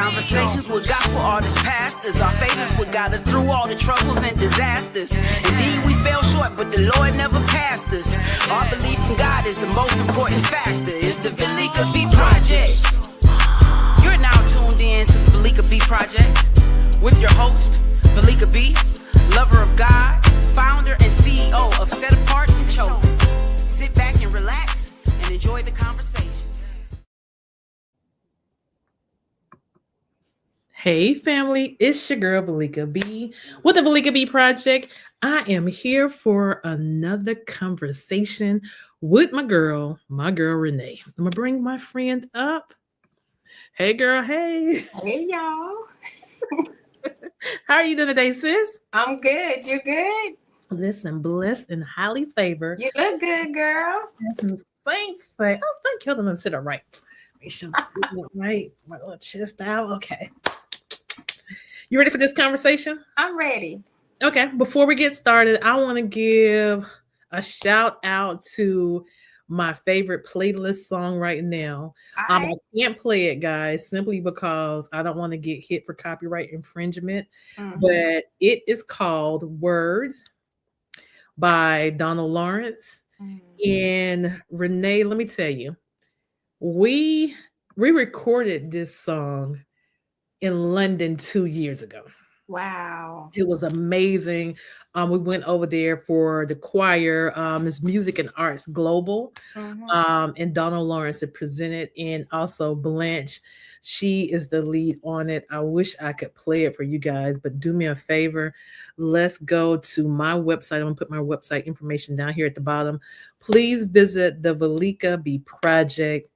Conversations with gospel artists, pastors. Our favors would guide us through all the troubles and disasters. Indeed, we fell short, but the Lord never passed us. Our belief in God is the most important factor. It's the Veleka B Project. You're now tuned in to the Veleka B Project with your host, Veleka B, lover of God, founder and CEO of Set Apart and Chosen. Sit back and relax and enjoy the conversations. Hey family, it's your girl Veleka B with the Veleka B Project. I am here for another conversation with my girl Renee. I'm gonna bring my friend up. Hey girl, hey. Hey y'all. How are you doing today, sis? I'm good. You good? Listen, blessed and highly favored. You look good, girl. Saints say, oh, thank you. I'm gonna sit up right. Make sure I'm sitting up right. My little chest out. Okay. You ready for this conversation? I'm ready. Okay. Before we get started, I want to give a shout out to my favorite playlist song right now. I can't play it, guys, simply because I don't want to get hit for copyright infringement. But it is called Words by Donald Lawrence. And Renee, let me tell you, we recorded this song in London 2 years ago. Wow. It was amazing. We went over there for the choir. It's Music and Arts Global. And Donald Lawrence had presented, and also Blanche. She is the lead on it. I wish I could play it for you guys, but do me a favor. Let's go to my website. I'm going to put my website information down here at the bottom. Please visit the Veleka B Project.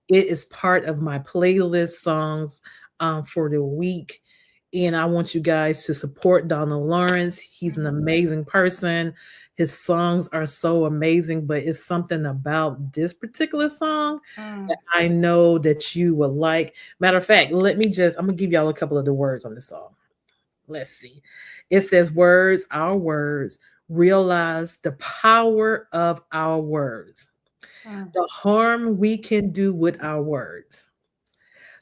It is part of my playlist songs for the week. And I want you guys to support Donald Lawrence. He's an amazing person. His songs are so amazing, but it's something about this particular song that I know that you will like. Matter of fact, I'm going to give y'all a couple of the words on this song. Let's see. It says, words, our words, realize the power of our words, the harm we can do with our words.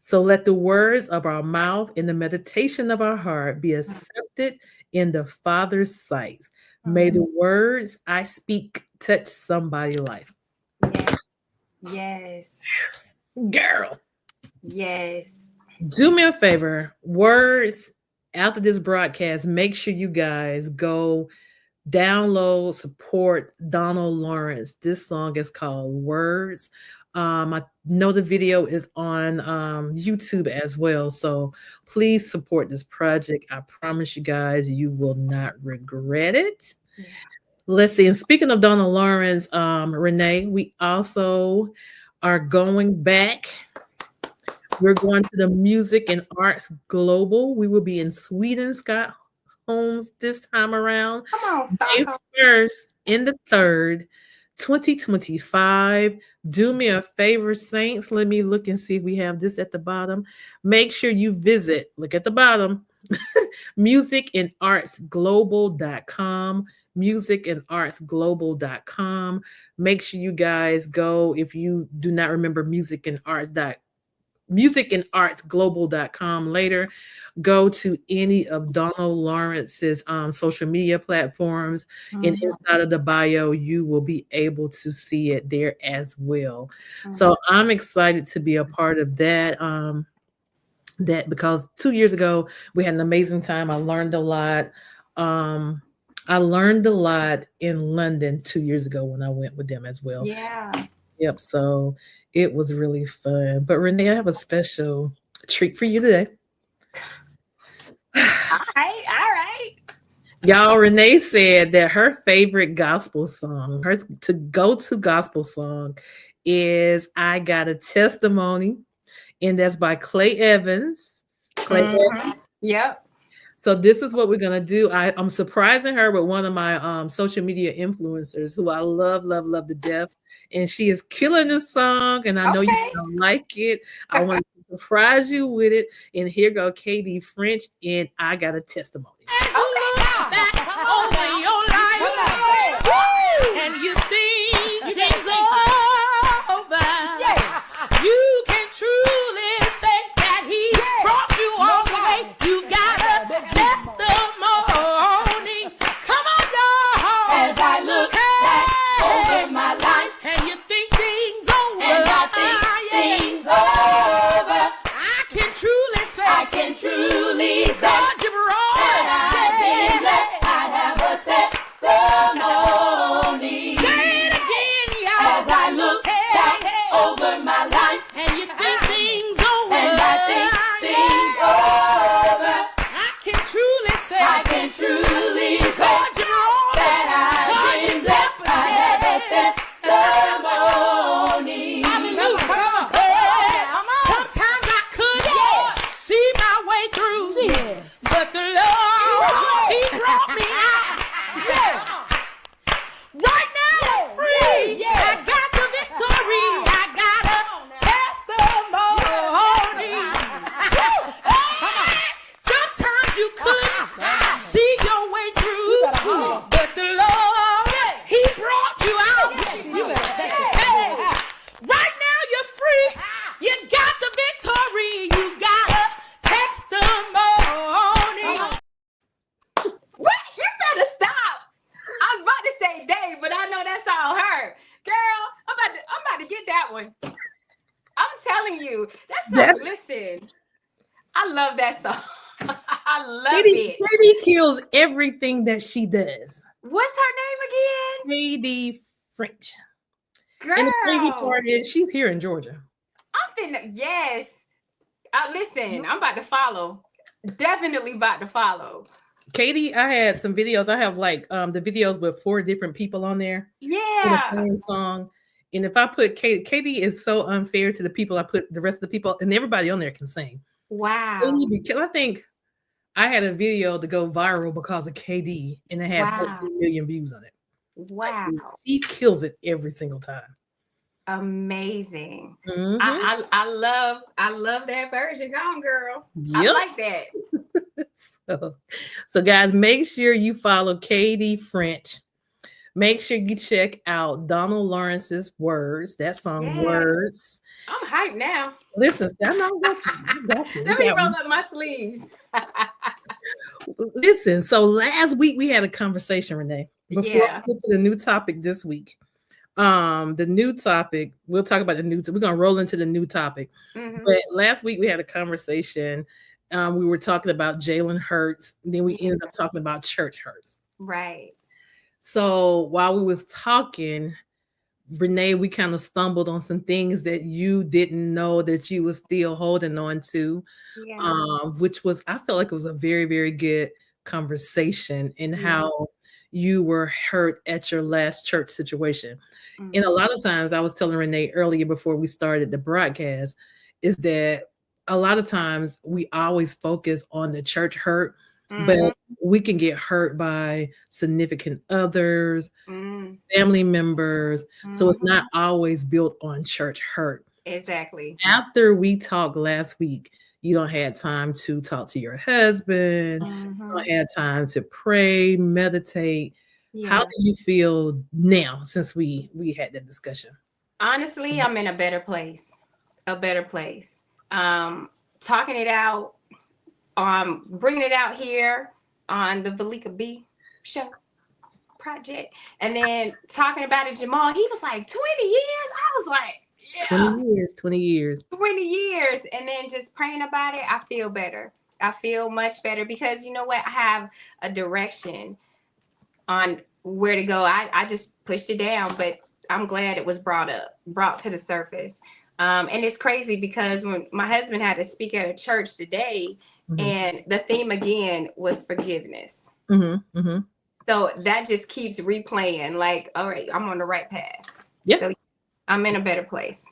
So let the words of our mouth and the meditation of our heart be accepted in the Father's sight. May the words I speak touch somebody's life. Yes. Girl. Yes. Do me a favor. Words, after this broadcast, make sure you guys go download, support Donald Lawrence. This song is called Words. I know the video is on YouTube as well. So please support this project. I promise you guys, you will not regret it. Yeah. Let's see. And speaking of Donald Lawrence, Renee, we also are going back. We're going to the Music and Arts Global. We will be in Sweden, Scott Holmes this time around. Come on, May 1st and the 3rd. 2025. Do me a favor, Saints. Let me look and see if we have this at the bottom. Make sure you visit, look at the bottom, musicandartsglobal.com, musicandartsglobal.com. Make sure you guys go. If you do not remember musicandartsglobal.com later, go to any of Donald Lawrence's social media platforms, and inside of the bio you will be able to see it there as well. So I'm excited to be a part of that, because 2 years ago we had an amazing time. I learned a lot. I learned a lot in London 2 years ago when I went with them as well. Yep. So it was really fun. But Renee, I have a special treat for you today. All right. Y'all, Renee said that her favorite gospel song, her to go-to gospel song, is I Got a Testimony. And that's by Clay Evans. Evans. Yep. So this is what we're going to do. I'm surprising her with one of my social media influencers who I love to death. And she is killing this song. And I know you don't like it. I want to surprise you with it. And here go KD French, and I Got a Testimony. Back over your life, and you think things over. You can truly say that he brought one. I'm telling you, That's listen, I love that song. I love Katie. it. Katie kills everything that she does. What's her name Katie French. again? And the crazy Girl, part is she's here in Georgia. I'm finna, yes. Listen, I'm about to follow. Definitely about to follow. Katie, I had some videos. I have like the videos with 4 different people on there in the Yeah. same song. And if I put Katie is so unfair to the people. I put the rest of the people, and everybody on there can sing. Wow. Because I think I had a video to go viral because of KD, and it had 14 million views on it. Wow. Like, she kills it every single time. Amazing. Mhm. I love that version. Go on, girl. I Yep. like that. So guys, make sure you follow Katie French. Make sure you check out Donald Lawrence's Words. That song, Yeah. Words. I'm hyped now. Listen, I know I got you. Let me roll up my sleeves. Listen, so last week we had a conversation, Renee. Before we get to the new topic this week. The new topic, we'll talk about the new, we're gonna roll into the new topic. But last week we had a conversation. We were talking about Jalen Hurts, then we ended up talking about church hurts. Right. So while we was talking, Renee, we kind of stumbled on some things that you didn't know that you were still holding on to. Which was, I felt like it was a very, very good conversation in how you were hurt at your last church situation. And a lot of times, I was telling Renee earlier before we started the broadcast, is that a lot of times we always focus on the church hurt, but we can get hurt by significant others, family members. So it's not always built on church hurt. Exactly. After we talked last week, you don't have time to talk to your husband. You don't have time to pray, meditate. How do you feel now since we had that discussion? Honestly, I'm in a better place. Talking it out, bringing it out here on the Veleka B show project, and then talking about it, Jamal, he was like 20 years. I was like, yeah, 20 years. And then just praying about it, I feel better. I feel much better because you know what? I have a direction on where to go. I just pushed it down, but I'm glad it was brought to the surface. And it's crazy because when my husband had to speak at a church today, and the theme again was forgiveness. So that just keeps replaying like, all right, I'm on the right path. Yeah. So I'm in a better place.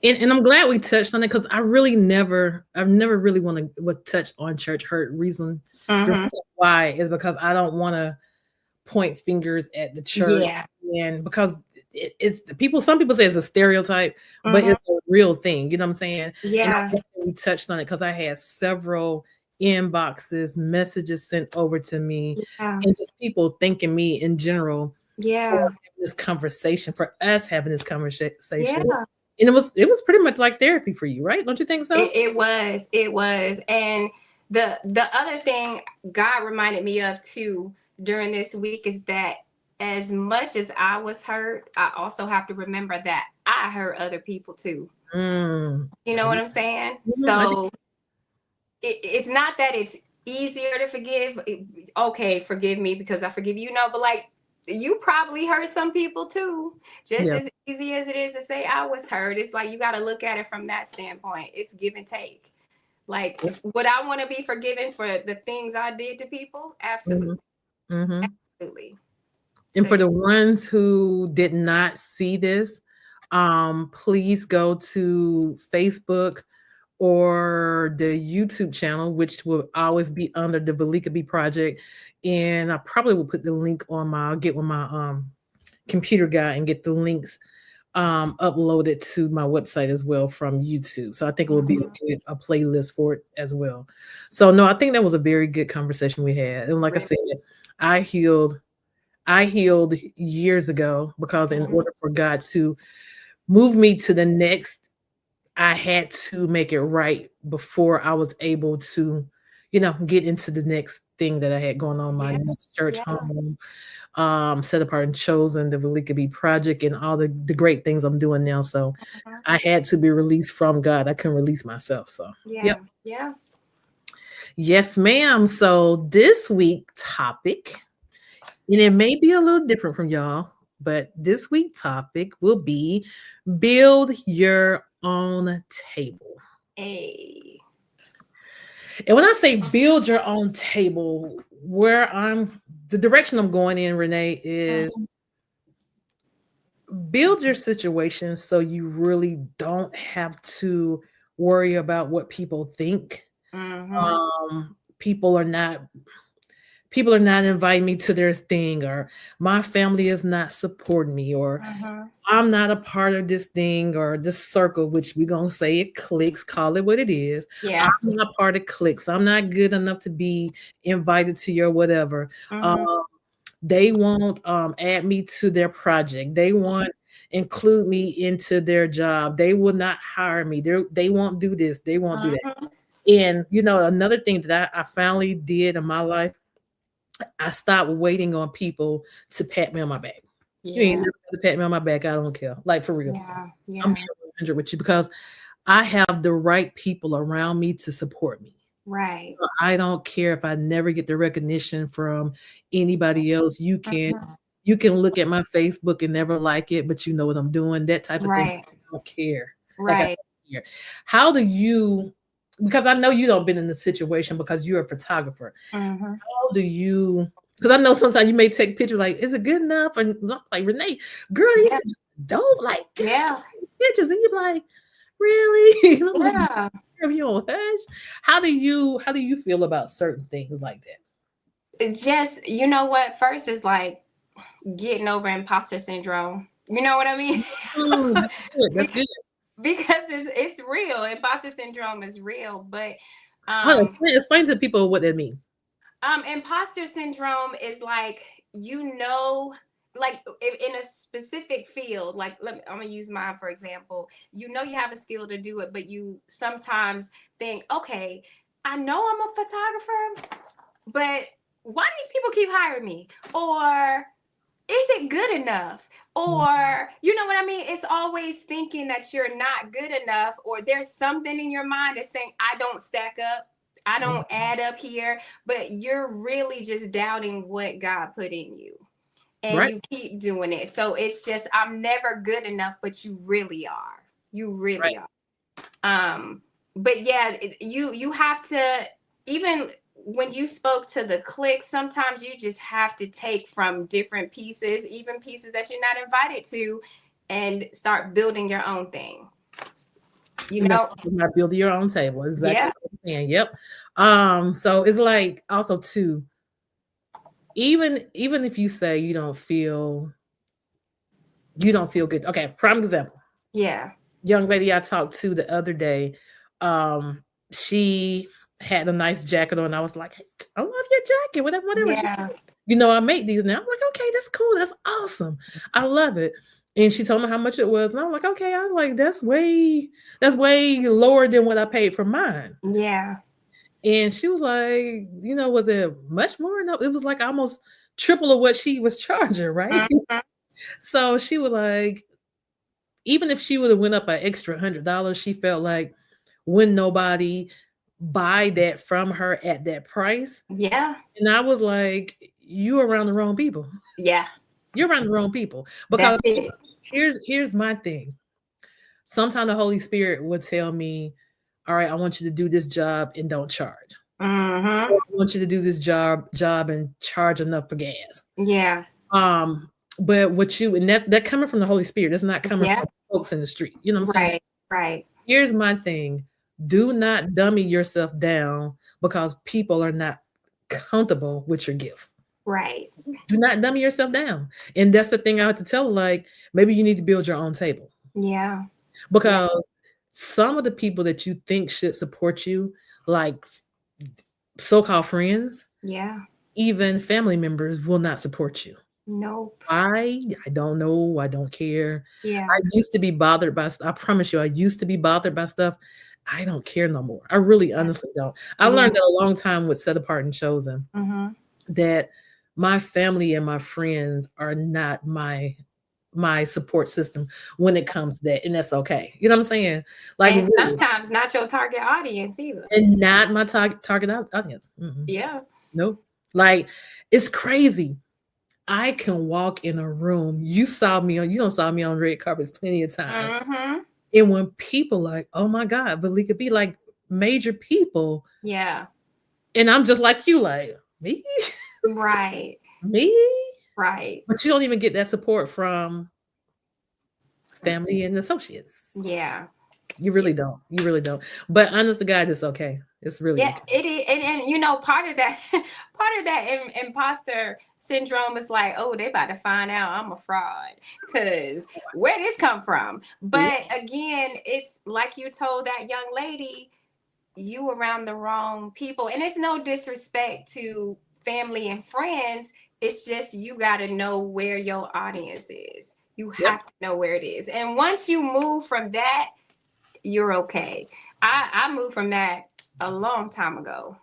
And I'm glad we touched on it because I've never really want to touch on church hurt. Reason why is because I don't want to point fingers at the church. Yeah. And because it's people, some people say it's a stereotype, but it's a real thing. You know what I'm saying? Yeah. And we touched on it because I had several inboxes, messages sent over to me, and just people thanking me in general for having this conversation, for us having this conversation. Yeah. And it was pretty much like therapy for you, right? Don't you think so? It was. And the other thing God reminded me of too during this week is that as much as I was hurt, I also have to remember that I hurt other people too. You know what I'm saying? So it's not that it's easier to forgive. Okay, forgive me because I forgive you. No, but like you probably hurt some people too. Just as easy as it is to say I was hurt. It's like you got to look at it from that standpoint. It's give and take. Like, would I want to be forgiven for the things I did to people? Absolutely. Absolutely. And for the ones who did not see this, please go to Facebook or the YouTube channel, which will always be under the Veleka B Project. And I probably will put the link on I'll get with my computer guy and get the links uploaded to my website as well from YouTube. So I think it will be a playlist for it as well. So no, I think that was a very good conversation we had. And like I said, I healed years ago because in order for God to move me to the next, I had to make it right before I was able to, get into the next thing that I had going on, my Yeah. next church Yeah. home, set apart and chosen, the Veleka B project, and all the great things I'm doing now. So Mhm. I had to be released from God. I couldn't release myself. So Yeah. yep. Yeah. Yes, ma'am. So this week topic, and it may be a little different from y'all, but this week topic will be build your own table. Hey. And when I say build your own table, the direction I'm going in, Renee, is Mhm. build your situation so you really don't have to worry about what people think. Mhm. Um, people are not people are not inviting me to their thing, or my family is not supporting me, or Mhm. I'm not a part of this thing or this circle, which we're gonna say it clicks, call it what it is. I'm Yeah. not part of clicks. I'm not good enough to be invited to your whatever. Um, Mhm. they won't add me to their project. They won't include me into their job. They will not hire me. They won't do this. They won't do that. Mhm. And another thing that I finally did in my life, I stopped waiting on people to pat me on my back. You ain't Yeah. never got to pat me on my back. I don't care. Like for real. Yeah. I'm Yeah. being 100 with you because I have the right people around me to support me. Right. So I don't care if I never get the recognition from anybody else. Mhm. You can look at my Facebook and never like it, but you know what I'm doing. That type of thing. Right. I don't care. Like I Right. don't care. How do you? Because I know you don't been in the situation because you're a photographer. Mhm. How do you? Because I know sometimes you may take pictures like, is it good enough? And I'm like, Renee, girl, these Yeah. pictures are dope. Like, God, Yeah. pictures. And you're like, really? And I'm like, Yeah. if you don't hush. How do you feel about certain things like that? It just, you know what? First is like getting over imposter syndrome. You know what I mean? That's good. That's good. Because it's real. Imposter syndrome is real, but Hold on, um explain to people what that means. imposter syndrome is like, like in a specific field, like I'm gonna use mine for example. You have a skill to do it, but you sometimes think, okay, I know I'm a photographer, but why these people keep hiring me? Or is it good enough? Or you know what I mean? It's always thinking that you're not good enough, or there's something in your mind that's saying, I don't stack up, I don't add up here, but you're really just doubting what God put in you. And Right, you keep doing it. So it's just, I'm never good enough, but you really are. You right. really are. But yeah, you have to, even when you spoke to the click, sometimes you just have to take from different pieces, even pieces that you're not invited to, and start building your own thing. You And that's know? also about building your own table. Exactly Yeah. what I'm saying. Yep. So it's like also too, even if you say you don't feel good. Okay, prime example. Yeah. Young lady I talked to the other day, she had a nice jacket on. I was like, hey, I love your jacket, whatever. Yeah. I make these now. I'm like, okay, that's cool. That's awesome. I love it. And she told me how much it was. And I'm like, okay, I'm like, that's way lower than what I paid for mine. Yeah. And she was like, was it much more? No, it was like almost triple of what she was charging, right? Mhm. So she was like, even if she would have went up an extra $100, she felt like wouldn't nobody buy that from her at that price. Yeah. And I was like, you around the wrong people. Yeah. You're around the wrong people. Because That's it. here's my thing. Sometimes the Holy Spirit would tell me, all right, I want you to do this job and don't charge. Or Mm-hmm. I want you to do this job and charge enough for gas. Yeah. Um, but that coming from the Holy Spirit, it's not coming Yeah. from folks in the street. You know what I'm saying? Right. Right. Here's my thing. Do not dummy yourself down because people are not comfortable with your gifts. Right. Do not dummy yourself down. And that's the thing I have to tell her, like, maybe you need to build your own table. Yeah. Yeah. Because some of the people that you think should support you, like so-called friends, Yeah. even family members will not support you. Nope. I don't know. I don't care. Yeah. I used to be bothered by I promise you, I used to be bothered by stuff. I don't care no more. I really honestly don't. I learned that a long time with Set Apart and Chosen, that my family and my friends are not my support system when it comes to that, and that's okay. You know what I'm saying? Like, And really. sometimes not your target audience either. And not my target audience. Yeah. Nope. Like, it's crazy. I can walk in a room. You don't saw me on red carpets plenty of times. And when people like, oh my God, Veleka be like major people. Yeah. And I'm just like you, like, me? Right. Me? Right. But you don't even get that support from family and associates. Yeah. You really don't. You really don't. But honest to God, it's okay. It's really okay. It is, and you know, part of that imposter syndrome is like, oh, they about to find out I'm a fraud, because where this come from? But again, it's like you told that young lady, you around the wrong people, and it's no disrespect to family and friends. It's just you got to know where your audience is. You have to know where it is, and once you move from that, you're okay. I moved from that a long time ago.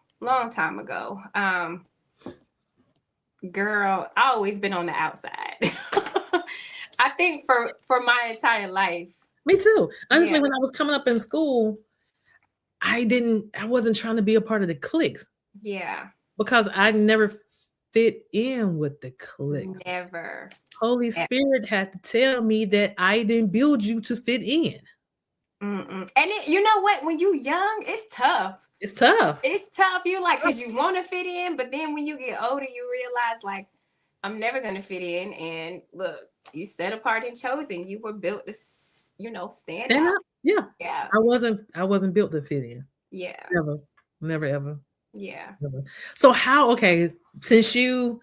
Girl, I always been on the outside. I think for my entire life. Me too. Honestly, when I was coming up in school, I wasn't trying to be a part of the cliques. Yeah. Because I never fit in with the cliques. Never. Holy Spirit had to tell me that I didn't build you to fit in. And you know what? When you young, it's tough. It's tough. It's tough. You like, because you want to fit in, but then when you get older, you realize, like, I'm never going to fit in. And look, you set apart and chosen. You were built to, stand out. Yeah. Yeah. I wasn't built to fit in. Yeah. Never, ever. Yeah. Never. So since you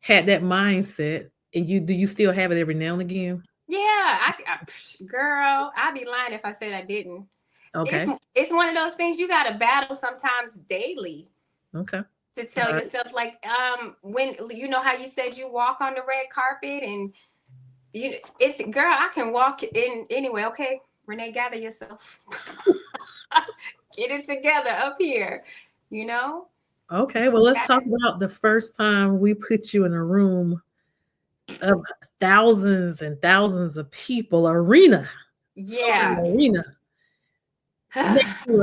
had that mindset, and do you still have it every now and again? Yeah, girl, I'd be lying if I said I didn't. Okay. It's one of those things you got to battle sometimes daily. Okay. To tell yourself, like, when you know how you said you walk on the red carpet, and it's, girl, I can walk in anyway. Okay, Renee, gather yourself. Get it together up here, Okay, well, let's talk about the first time we put you in a room of thousands and thousands of people, arena. Yeah. Arena.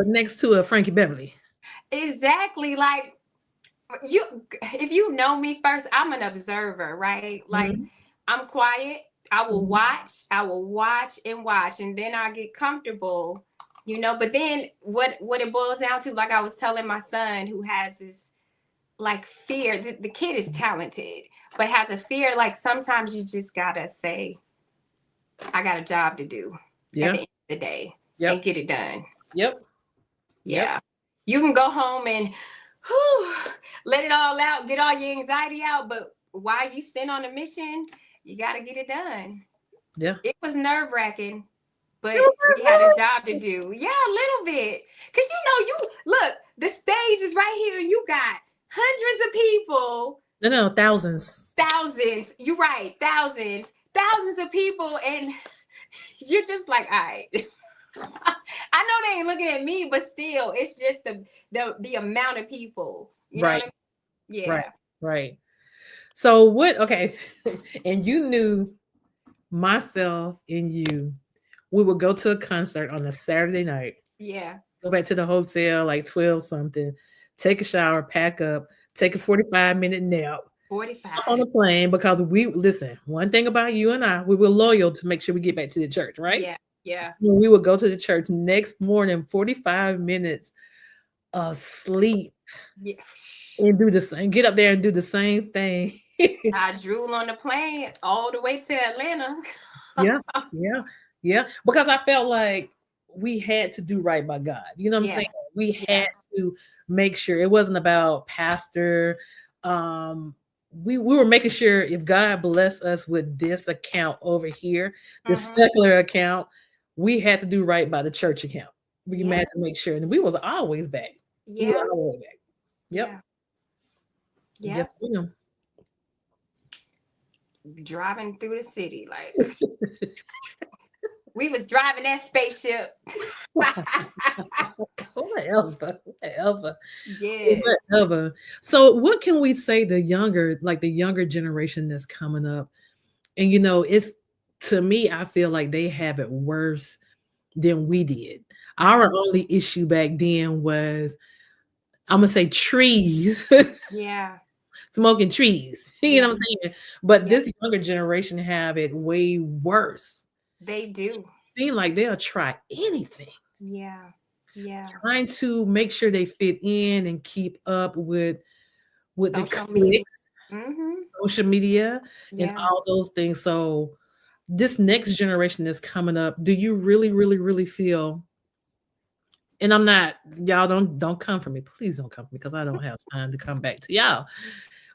next to a Frankie Beverly. Exactly. Like, if you know me first, I'm an observer, right? Like, I'm quiet. I will watch and watch, and then I get comfortable, but then what it boils down to, like I was telling my son, who has this like fear, the kid is talented, but has a fear, like sometimes you just gotta say, I got a job to do at the end of the day and get it done. Yeah. You can go home and let it all out, get all your anxiety out, but while you sent on a mission, you got to get it done. Yeah. It was nerve-wracking, but we had a job to do. Yeah, a little bit. Because, you look, the stage is right here. You got hundreds of people. No, thousands. Thousands. You're right. Thousands of people. And you're just like, all right. I know they ain't looking at me, but still, it's just the amount of people. You know what I mean? Yeah. Right. So what? Okay, and you knew myself and you. We would go to a concert on a Saturday night. Yeah. Go back to the hotel like 12 something. Take a shower, pack up, take a 45-minute nap. 45 on the plane, because listen. One thing about you and I, we were loyal to make sure we get back to the church, right? Yeah. Yeah. When we would go to the church next morning, 45 minutes of sleep. Yeah. And do the same, get up there and do the same thing. I drool on the plane all the way to Atlanta. Yeah. Because I felt like we had to do right by God. You know what I'm saying? We had to make sure it wasn't about pastor. We were making sure if God blessed us with this account over here, the secular account, we had to do right by the church account. We had to make sure, and we was always back. Yeah. We were always back. Yep. Yeah. Yes, we know. Driving through the city, like We was driving that spaceship. Whatever. Yes. Whatever. So what can we say the younger generation that's coming up? And it's, to me, I feel like they have it worse than we did. Our only issue back then was, I'm gonna say, trees, Yeah. smoking trees. You know what I'm saying? But Yeah. this younger generation have it way worse. They do. Seem like they'll try anything, Yeah. Yeah. trying to make sure they fit in and keep up with the Social media. clicks, Mm-hmm. social media, and Yeah. all those things. So this next generation that's coming up, do you really, really, really feel? And I'm not, y'all don't come for me. Please don't come for me, because I don't have time to come back to y'all.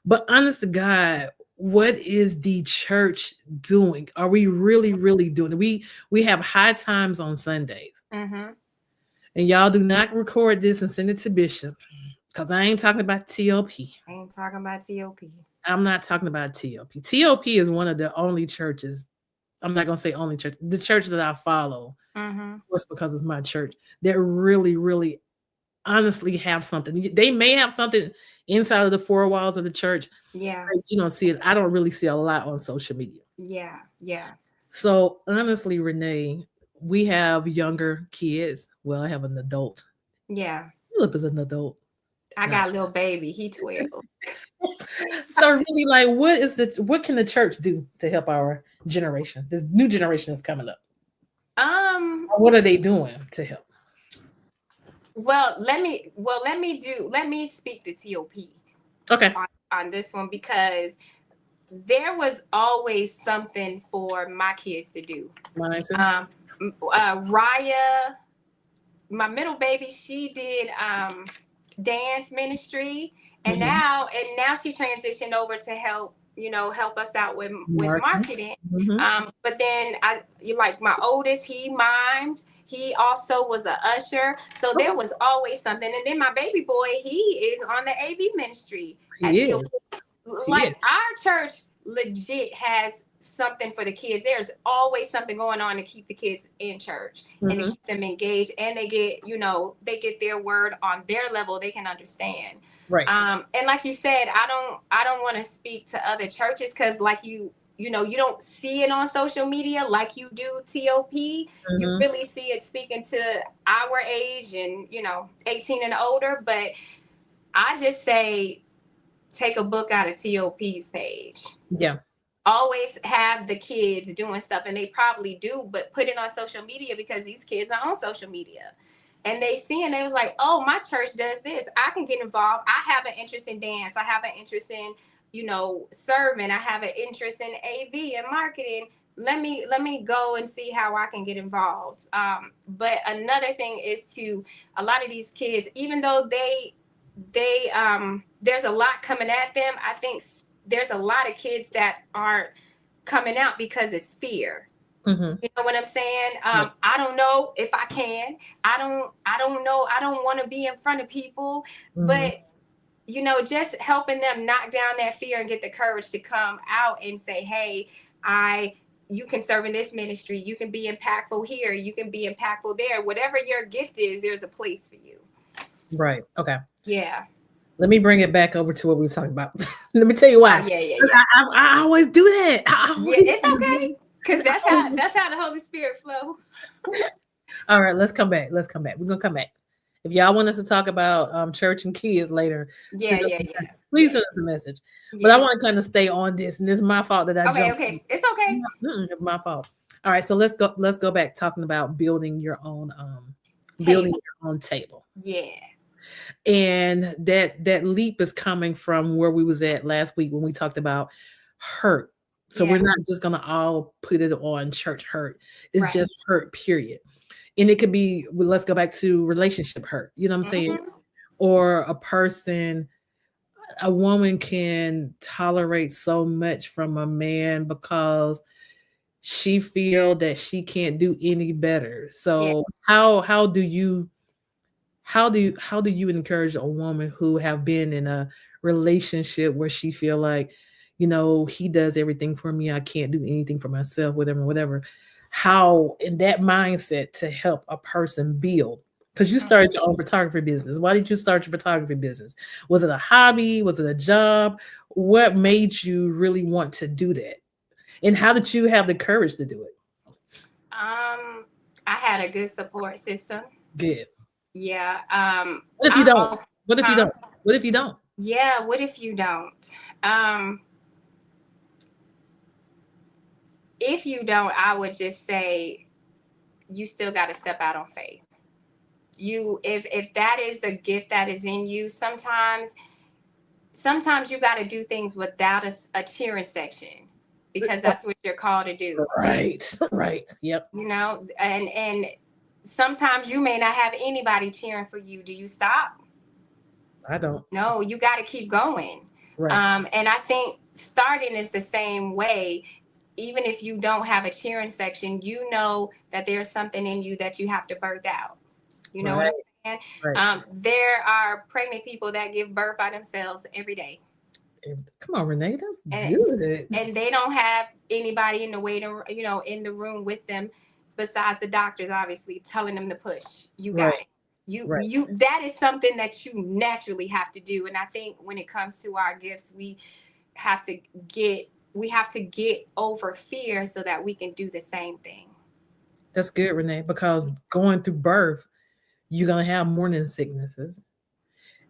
But honest to God, what is the church doing? Are we really, really doing it? We have high times on Sundays. Mm-hmm. And y'all do not record this and send it to Bishop, because I ain't talking about TOP. I ain't talking about TOP. I'm not talking about TOP. TOP is one of the only churches. I'm not going to say only church. The church that I follow, Mm-hmm. of course, because it's my church, that really, really honestly have something. They may have something inside of the four walls of the church. Yeah. You don't see it. I don't really see a lot on social media. Yeah. Yeah. So honestly, Renee, we have younger kids. Well, I have an adult. Yeah. Philip is an adult. I got a little baby. He 12. So really, like, what can the church do to help our generation? This new generation is coming up. What are they doing to help? Well, let me speak to TOP. Okay. On this one, because there was always something for my kids to do. Raya, my middle baby, she did dance ministry, and now she transitioned over to help us out with marketing. But then like my oldest, he mimed. He also was an usher. So there was always something. And then my baby boy, he is on the AV ministry. Like our church legit has something for the kids. There's always something going on to keep the kids in church and to keep them engaged, and they get their word on their level they can understand. Right. And like you said, I don't want to speak to other churches, because like you don't see it on social media like you do TOP. You really see it speaking to our age and 18 and older. But I just say, take a book out of TOP's page. Yeah. Always have the kids doing stuff, and they probably do, but put it on social media, because these kids are on social media and they see, and they was like, oh, my church does this. I can get involved. I have an interest in dance. I have an interest in, serving. I have an interest in AV and marketing. Let me go and see how I can get involved. But another thing is, to a lot of these kids, even though they there's a lot coming at them, I think there's a lot of kids that aren't coming out because it's fear. You know what I'm saying? I don't know if I can. I don't know. I don't want to be in front of people. But just helping them knock down that fear and get the courage to come out and say, hey, you can serve in this ministry. You can be impactful here. You can be impactful there. Whatever your gift is, there's a place for you. Right. Okay. Yeah. Let me bring it back over to what we were talking about. Let me tell you why. Yeah. I always do that. It's okay, because that's how the Holy Spirit flow. All right, let's come back. We're gonna come back. If y'all want us to talk about church and kids later, please send us a message. But I want to kind of stay on this, and this is my fault that I jumped. Okay, it's okay. It's my fault. All right, so let's go back talking about building your own table. Yeah. And that leap is coming from where we was at last week when we talked about hurt. So we're not just gonna all put it on church hurt. It's just hurt, period. And it could be, let's go back to relationship hurt. You know what I'm saying? Or a woman can tolerate so much from a man because she feel that she can't do any better. So how do you encourage a woman who have been in a relationship where she feel like, he does everything for me, I can't do anything for myself, whatever. how in that mindset to help a person build. Because you started your own photography business. Why did you start your photography business? Was it a hobby? Was it a job? What made you really want to do that? And how did you have the courage to do it? I had a good support system. Good. Yeah. What if you don't? What if you huh? don't? What if you don't? Yeah. What if you don't? Um, if you don't, I would just say you still got to step out on faith. If that is a gift that is in you, sometimes you got to do things without a cheering section, because that's what you're called to do. Right. Right. Yep. You know, and sometimes you may not have anybody cheering for you. Do you stop? I don't. No, you got to keep going. Right. And I think starting is the same way. Even if you don't have a cheering section, you know that there's something in you that you have to birth out. You know what I'm saying? Right. There are pregnant people that give birth by themselves every day. Come on, Renee. That's And, good. and they don't have anybody in the waiting, in the room with them, besides the doctors, obviously telling them to push. You got Right. it. You Right. that is something that you naturally have to do. And I think when it comes to our gifts, we have to get over fear so that we can do the same thing. That's good, Renee, because going through birth, you're going to have morning sicknesses.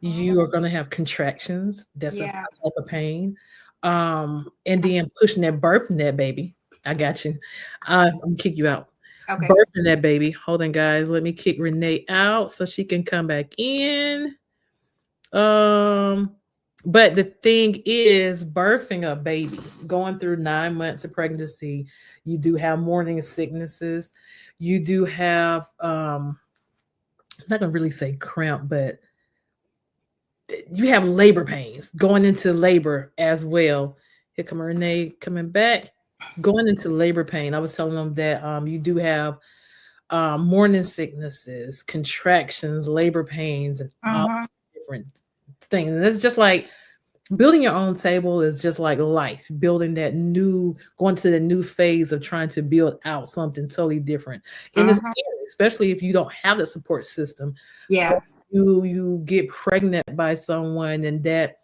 You are going to have contractions. That's a Yeah. type of pain. And then pushing that, birthing that baby. I got you. I'm going to kick you out. Okay. Birthing that baby. Hold on, guys. Let me kick Renee out so she can come back in. But the thing is, birthing a baby, going through 9 months of pregnancy, you do have morning sicknesses. You do have I'm not gonna really say cramp, but you have labor pains going into labor as well. Here come Renee coming back, going into labor pain. I was telling them that you do have morning sicknesses, contractions, labor pains, and all different things. And it's just like building your own table is just like life, building that new, going to the new phase of trying to build out something totally different. And it's scary, especially if you don't have the support system. Yeah. So you get pregnant by someone and that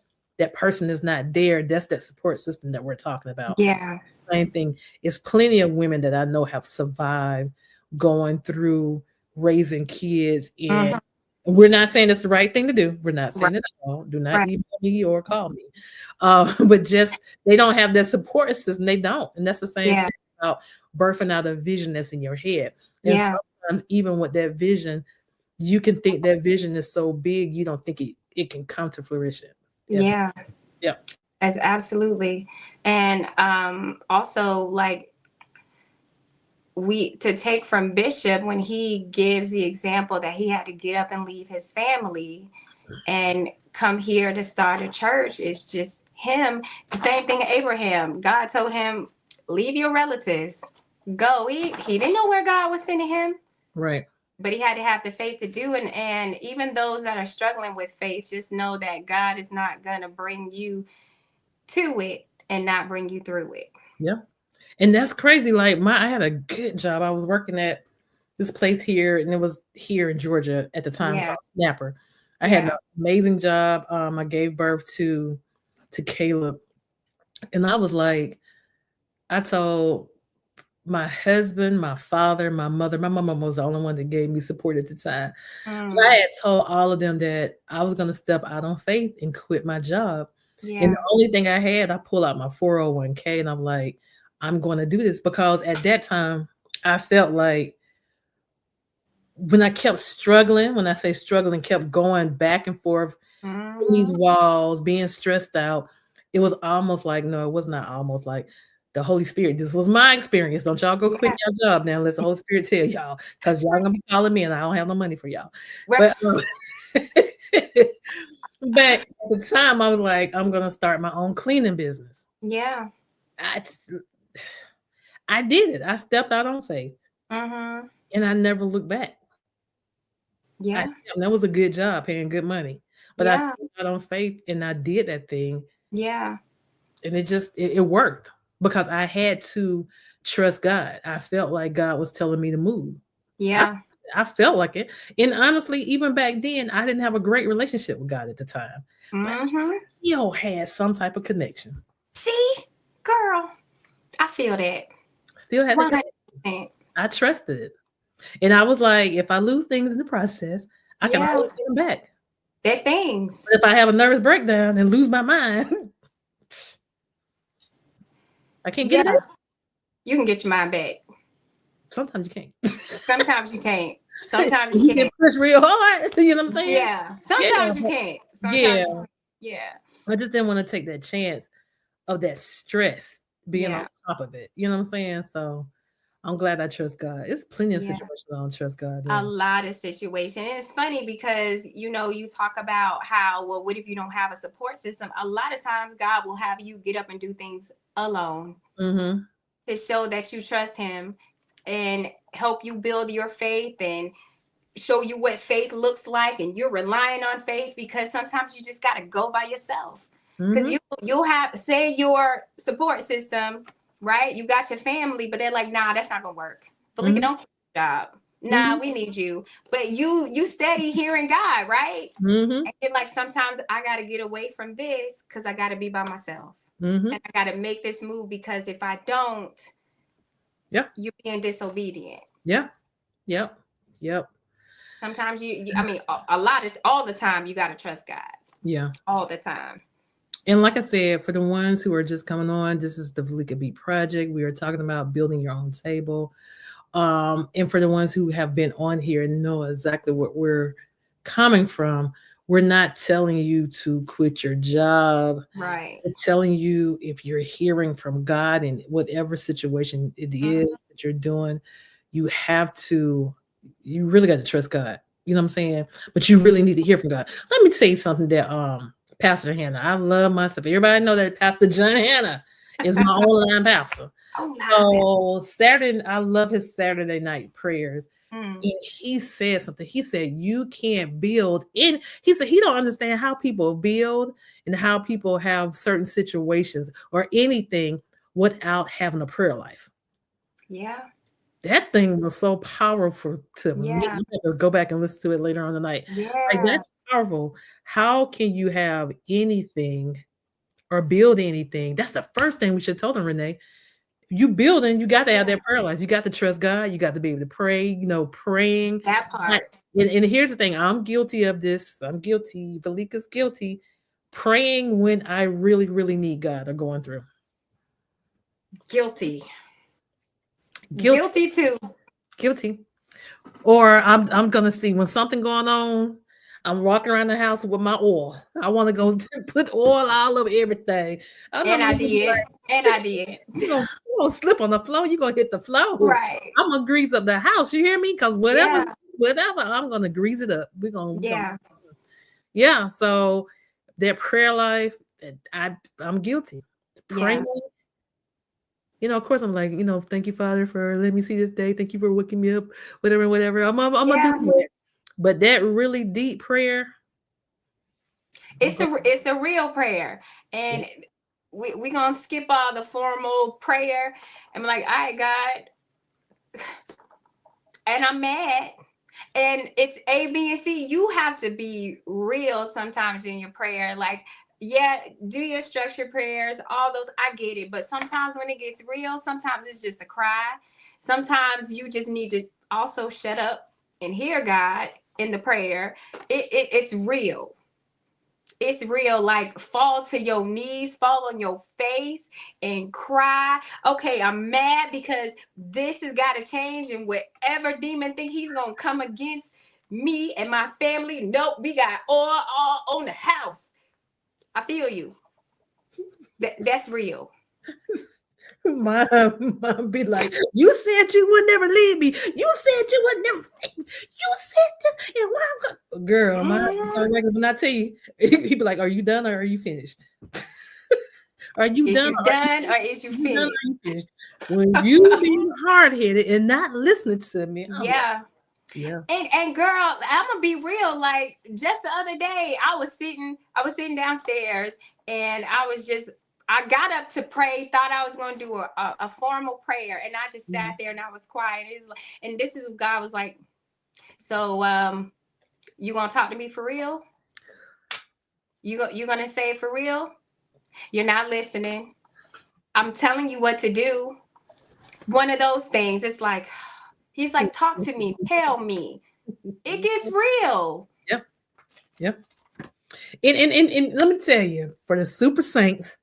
person is not there. That's that support system that we're talking about. Yeah. Same thing. It's plenty of women that I know have survived going through raising kids, and we're not saying it's the right thing to do. We're not saying it at all. Do not email me or call me. But just they don't have that support system. They don't. And that's the same thing about birthing out a vision that's in your head. And sometimes even with that vision, you can think that vision is so big, you don't think it can come to fruition. Yeah. As absolutely. And also, like, to take from Bishop when he gives the example that he had to get up and leave his family and come here to start a church, it's just him. The same thing Abraham. God told him, leave your relatives, go. He didn't know where God was sending him. Right. But he had to have the faith to do it. And even those that are struggling with faith, just know that God is not going to bring you to it and not bring you through it. Yeah. And that's crazy. Like I had a good job. I was working at this place here, and it was here in Georgia at the time called Snapper. I had an amazing job. I gave birth to Caleb, and I was like, I told my husband, my father, my mother. My mama was the only one that gave me support at the time. But I had told all of them that I was going to step out on faith and quit my job. And the only thing I had, I pulled out my 401k, and I'm like, I'm going to do this, because at that time I felt like when I kept struggling, when I say struggling, kept going back and forth in these walls, being stressed out, it was almost like, no, it was not almost like the Holy Spirit. This was my experience. Don't y'all go quit your job now unless the Holy Spirit tell y'all, because y'all gonna be calling me and I don't have no money for y'all. But but at the time I was like, I'm gonna start my own cleaning business. Yeah. I did it. I stepped out on faith. And I never looked back. Yeah. That was a good job, paying good money. But I stepped out on faith and I did that thing. Yeah. And it worked. because I had to trust God. I felt like God was telling me to move. Yeah. I felt like it. And honestly, even back then, I didn't have a great relationship with God at the time. But Mm-hmm. he had some type of connection. See, girl, I feel that. Still had the 100%. I trusted it. And I was like, if I lose things in the process, I can Yeah. always get them back. That things. But if I have a nervous breakdown and lose my mind, I can't get it Yeah. back. You can get your mind back. Sometimes you can't. Sometimes you can't. Sometimes you You get can't. pushed real hard. You know what I'm saying? Yeah. Sometimes you can't. Yeah. Sometimes yeah. I just didn't want to take that chance of that stress being on Yeah. top of it. You know what I'm saying? So I'm glad I trust God. It's plenty of Yeah. situations I don't trust God A in. lot of situations. And it's funny because, you talk about how, well, what if you don't have a support system? A lot of times God will have you get up and do things alone Mm-hmm. to show that you trust him and help you build your faith and show you what faith looks like, and you're relying on faith because sometimes you just got to go by yourself because Mm-hmm. you'll have, say, your support system, right? You got your family, but they're like, nah, that's not gonna work. Veleka, Mm-hmm. don't quit your job. Nah, Mm-hmm. we need you. But you steady hearing God, right? Mm-hmm. And you're like, sometimes I got to get away from this because I got to be by myself. Mm-hmm. And I got to make this move because if I don't, Yeah. you're being disobedient. Yeah. Yep. Yep. Sometimes I mean, a lot of, all the time, you got to trust God. Yeah. All the time. And like I said, for the ones who are just coming on, this is the Veleka Beat Project. We are talking about building your own table. And for the ones who have been on here and know exactly what we're coming from, we're not telling you to quit your job. Right. We're telling you if you're hearing from God in whatever situation it is that you're doing, you really got to trust God. You know what I'm saying? But you really need to hear from God. Let me tell you something that Pastor Hannah, I love myself. Everybody know that Pastor John Hannah is my online pastor. So Saturday, I love his Saturday night prayers. And he said something. He said, you can't build in. He said he don't understand how people build and how people have certain situations or anything without having a prayer life. Yeah. That thing was so powerful to me. Yeah. You have to go back and listen to it later on tonight. Yeah. Like, that's powerful. How can you have anything or build anything? That's the first thing we should tell them, Renee. You building, you got to have that prayer life. You got to trust God. You got to be able to pray, praying. That part. And here's the thing. I'm guilty of this. I'm guilty. Veleka's guilty. Praying when I really, really need God or going through. Guilty too. Guilty. Or I'm gonna see when something going on. I'm walking around the house with my oil. I want to go put oil all over everything. I did. You gonna slip on the floor. You gonna hit the floor. Right. I'm gonna grease up the house. You hear me? Because whatever, I'm gonna grease it up. Yeah. So that prayer life, I'm guilty. Praying. Of course, I'm like, thank you, Father, for letting me see this day. Thank you for waking me up, whatever. I'm gonna do that. But that really deep prayer, it's a real prayer, and we gonna skip all the formal prayer and be like, all right, God, and I'm mad, and it's A, B, and C. You have to be real sometimes in your prayer, like. Yeah, do your structured prayers, all those, I get it. But sometimes when it gets real, sometimes it's just a cry. Sometimes you just need to also shut up and hear God in the prayer. It's real. It's real. Like, fall to your knees, fall on your face and cry. Okay, I'm mad because this has got to change. And whatever demon think he's going to come against me and my family, nope, we got all on the house. I feel you. That's real. Mom be like, you said you would never leave me. You said you would never. You said this, and why I'm going? Girl, when I tell you, he be like, "Are you done or are you finished? Are you done? Or is you finished? When you being hard headed and not listening to me, yeah. And girl, I'm gonna be real. Like, just the other day, I was sitting downstairs and I was just I got up to pray, thought I was going to do a formal prayer, and I just sat there and I was quiet. And this is what God was like, so you gonna talk to me for real? You gonna say it for real? You're not listening. I'm telling you what to do. One of those things. It's like, he's like, talk to me, tell me. It gets real. Yep. And let me tell you, for the super saints,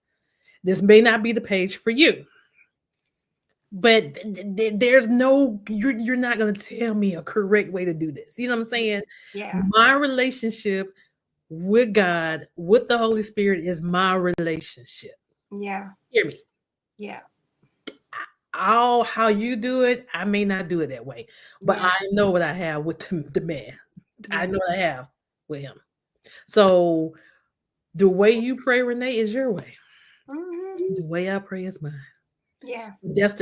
this may not be the page for you. But there's no, you're not going to tell me a correct way to do this. You know what I'm saying? Yeah. My relationship with God, with the Holy Spirit, is my relationship. Yeah. Hear me? Yeah. How you do it, I may not do it that way, but I know what I have with the man. I know what I have with him. So the way you pray, Renee, is your way. The way I pray is mine. Yeah. That's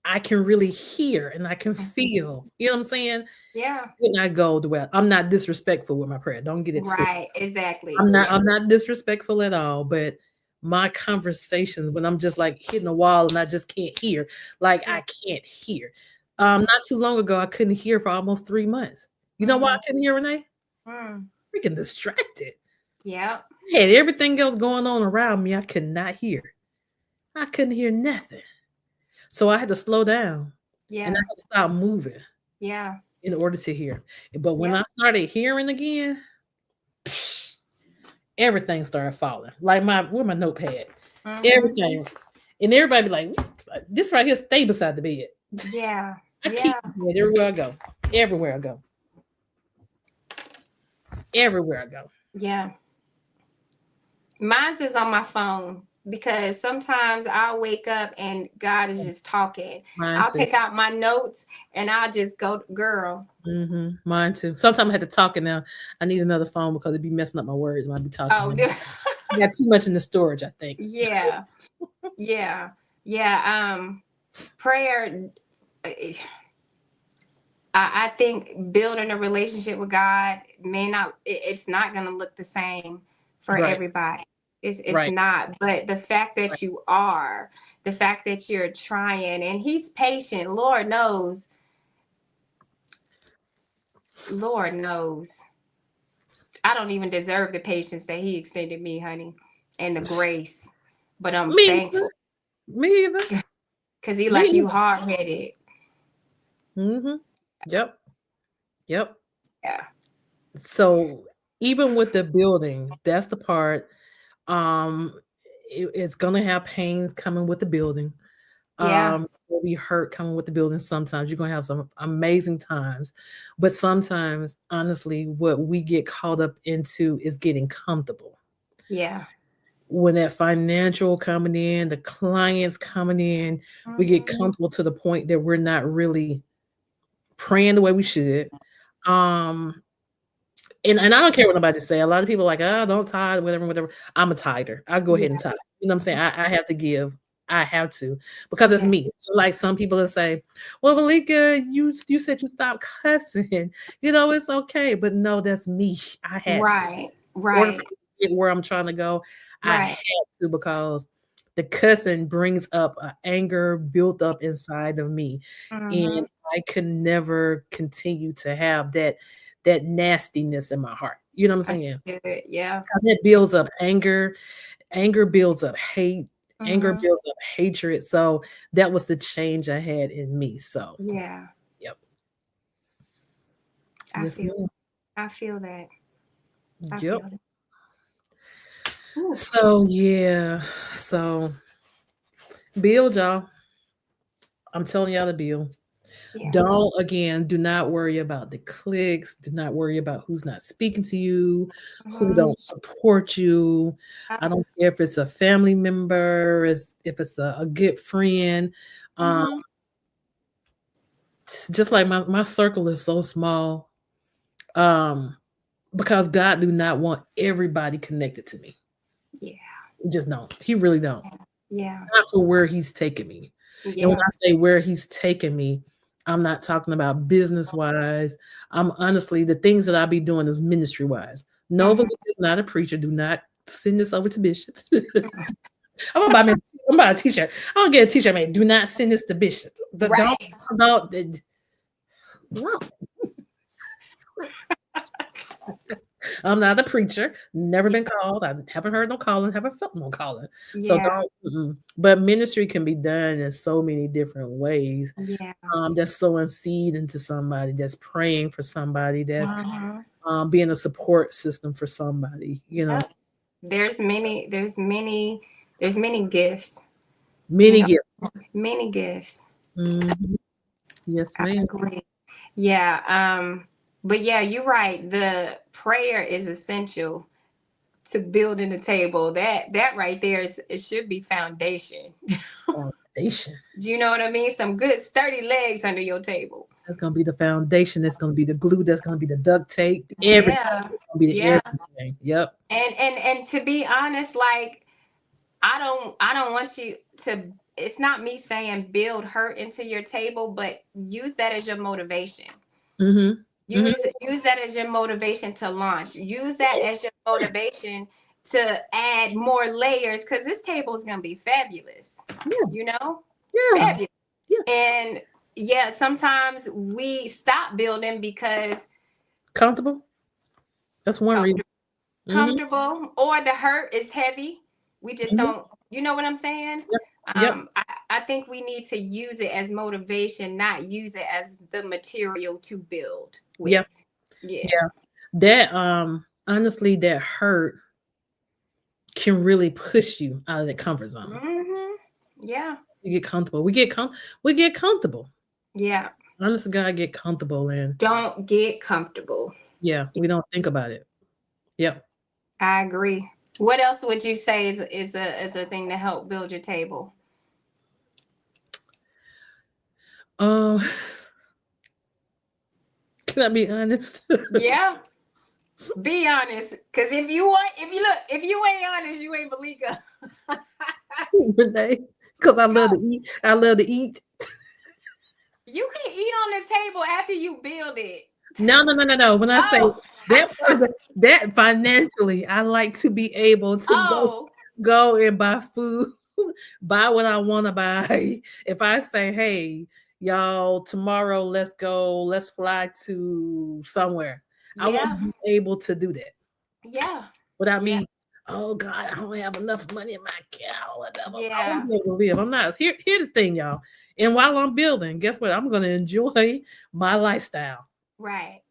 I can really hear and I can feel. You know what I'm saying? Yeah. When I go the way I'm not disrespectful with my prayer. Don't get it twisted. Right. Exactly. I'm not disrespectful at all, but my conversations when I'm just like hitting the wall and I just can't hear, like I can't hear. Not too long ago, I couldn't hear for almost 3 months. You know why I couldn't hear, Renee? Freaking distracted. Yeah. I had everything else going on around me. I could not hear. I couldn't hear nothing. So I had to slow down. Yeah. And I had to stop moving. Yeah. In order to hear. But when I started hearing again, everything started falling. Like with my notepad. Everything. And everybody be like, this right here stay beside the bed. Yeah. I keep it everywhere I go. Everywhere I go. Everywhere I go. Yeah. Mine's is on my phone because sometimes I'll wake up and God is just talking. I'll take out my notes and I'll just go, girl. Mine too. Sometimes I have to talk and now I need another phone because it'd be messing up my words when I be talking. I got too much in the storage, I think. Yeah. Yeah. Yeah. Prayer. I think building a relationship with God it's not going to look the same for everybody. It's not, but the fact that you are, the fact that you're trying, and he's patient, Lord knows. I don't even deserve the patience that he extended me, honey, and the grace, but I'm thankful. Me either. Because he like you hard-headed. Yep. Yeah. So even with the building, that's the part. It's gonna have pain coming with the building. It'll be hurt coming with the building. Sometimes you're gonna have some amazing times, but sometimes, honestly, what we get caught up into is getting comfortable. Yeah. When that financial coming in, the clients coming in, we get comfortable to the point that we're not really praying the way we should. And I don't care what nobody say. A lot of people are like, oh, don't tithe, whatever. I'm a tither. I'll go ahead and tithe. You know what I'm saying? I have to give. I have to because it's me. So like some people will say, well, Veleka, you said you stopped cussing. You know, it's okay. But no, that's me. I had to. Right. In order for me to get where I'm trying to go, I had to because the cussing brings up an anger built up inside of me. And I could never continue to have that nastiness in my heart. You know what I'm saying? Yeah. That builds up anger. Anger builds up hate. Anger builds up hatred. So that was the change I had in me. So yeah. Yep. I feel that. Yep. So yeah. So build, y'all. I'm telling y'all to build. Yeah. Do not worry about the clicks. Do not worry about who's not speaking to you, who don't support you. I don't care if it's a family member, if it's a good friend. Just like my circle is so small, because God do not want everybody connected to me. Yeah. He just don't. He really don't. Yeah. Not for where he's taking me. Yeah. And when I say where he's taking me, I'm not talking about business-wise. I'm honestly, the things that I be doing is ministry-wise. Nova is not a preacher. Do not send this over to Bishop. I'm gonna buy a t-shirt. I don't get a t-shirt, man. Do not send this to Bishop. Right. No. I'm not a preacher. Never been called. I haven't heard no calling. Haven't felt no calling. So Yeah. don't. But ministry can be done in so many different ways. Yeah. That's sowing seed into somebody. That's praying for somebody. That's Uh-huh. being a support system for somebody. You know, Yep. There's many gifts. You many know, gifts. many gifts. Mhm. Yes, I ma'am. agree. Yeah. But yeah, you're right. The prayer is essential to building the table. That right there is, it should be foundation. Foundation. Do you know what I mean? Some good sturdy legs under your table. That's gonna be the foundation. That's gonna be the glue. That's gonna be the duct tape. Everything. Yeah. That's gonna be the Yeah. everything. Yep. And to be honest, like I don't want you to, it's not me saying build hurt into your table, but use that as your motivation. Mm-hmm. Mm-hmm. Use that as your motivation to launch. Use that as your motivation to add more layers, because this table is gonna be fabulous. Yeah. You know? Yeah. Fabulous. Yeah. And yeah, sometimes we stop building because Comfortable. That's one reason. comfortable, or the hurt is heavy. We just Mhm. don't, you know what I'm saying? Yep. Yep. I think we need to use it as motivation, not use it as the material to build with. Yep. Yeah. Yeah. That honestly, that hurt can really push you out of the comfort zone. Mm-hmm. Yeah. You get comfortable. We get comfortable. Yeah. Honestly, God, get comfortable, and Don't get comfortable. yeah, we don't think about it. Yep. I agree. What else would you say is a thing to help build your table? Um, can I be honest? Yeah. Be honest. Because if you ain't honest, you ain't Veleka. Renee, because I love to eat. I love to eat. You can eat on the table after you build it. No. When I say that financially, I like to be able to go and buy food, buy what I want to buy. If I say, hey, y'all, tomorrow let's fly to somewhere. I want to be able to do that. Yeah. Without me, oh God, I don't have enough money in my account. Whatever. Yeah. I want to be able to live. I'm not here. Here's the thing, y'all. And while I'm building, guess what? I'm gonna enjoy my lifestyle. Right.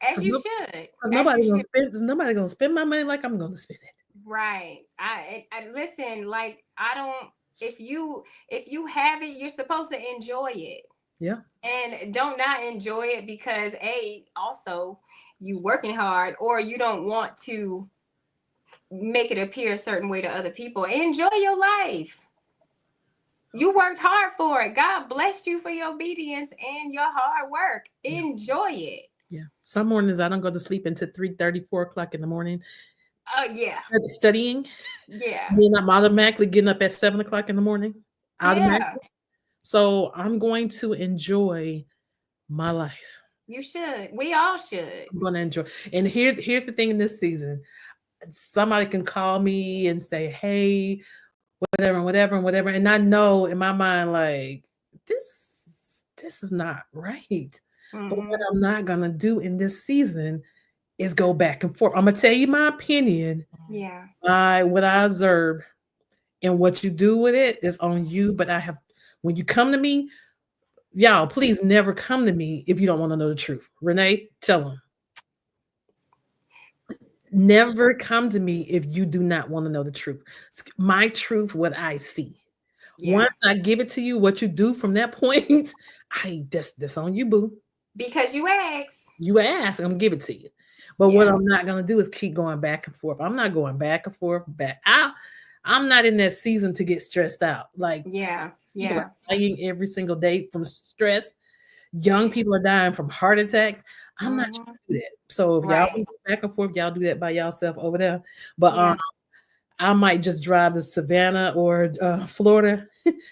As you should. Nobody gonna spend my money like I'm gonna spend it. Right. I listen, like I don't, if you have it, you're supposed to enjoy it. Yeah. And don't not enjoy it because also you working hard, or you don't want to make it appear a certain way to other people. Enjoy your life. You worked hard for it. God blessed you for your obedience and your hard work. Enjoy it. Yeah. Some mornings I don't go to sleep until 3:30, 4 o'clock in the morning. Oh yeah. Studying. Yeah. Then I'm automatically getting up at 7 o'clock in the morning. Automatically. Yeah. So I'm going to enjoy my life. You should. We all should. I'm going to enjoy. And here's the thing in this season. Somebody can call me and say, hey, whatever. And I know in my mind, like, this is not right. Mm-hmm. But what I'm not gonna do in this season is go back and forth. I'm gonna tell you my opinion. Yeah. What I observe, and what you do with it is on you. But when you come to me, y'all, please never come to me if you don't want to know the truth. Renee, tell them. Never come to me if you do not want to know the truth. My truth, what I see. Yeah. Once I give it to you, what you do from that point, that's on you, boo. Because you asked. You asked, I'm gonna give it to you. But what I'm not gonna do is keep going back and forth. I'm not going back and forth. I'm not in that season to get stressed out. Like dying every single day from stress. Young people are dying from heart attacks. I'm not trying to do that. So if y'all go back and forth, y'all do that by yourself over there. But I might just drive to Savannah or Florida.